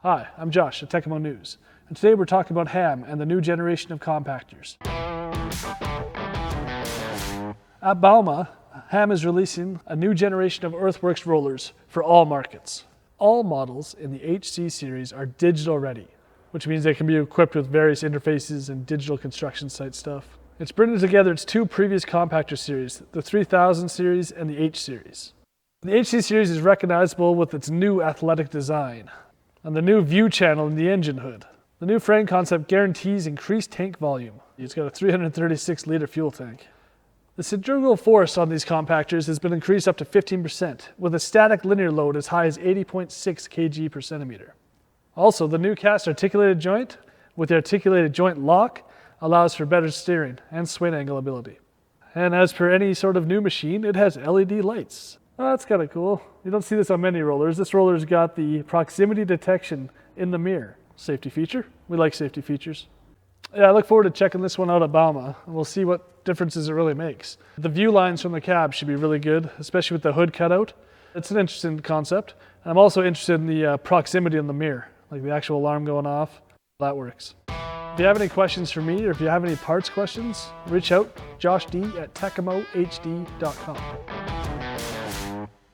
Hi, I'm Josh at Tekamo News, and today we're talking about HAMM and the new generation of compactors. At Bauma, HAMM is releasing a new generation of earthworks rollers for all markets. All models in the HC series are digital ready, which means they can be equipped with various interfaces and digital construction site stuff. It's bringing together its two previous compactor series, the 3000 series and the H series. The HC series is recognizable with its new athletic design and the new view channel in the engine hood. The new frame concept guarantees increased tank volume. It's got a 336 litre fuel tank. The centrifugal force on these compactors has been increased up to 15%, with a static linear load as high as 80.6 kg per centimetre. Also, the new cast articulated joint with the articulated joint lock allows for better steering and swing angle ability. And as per any sort of new machine, it has LED lights. Oh, that's kind of cool. You don't see this on many rollers. This roller's got the proximity detection in the mirror. Safety feature. We like safety features. Yeah, I look forward to checking this one out at Bauma, and we'll see what differences it really makes. The view lines from the cab should be really good, especially with the hood cutout. It's an interesting concept. I'm also interested in the proximity in the mirror, like the actual alarm going off. That works. If you have any questions for me, or if you have any parts questions, reach out, joshd@tekamohd.com.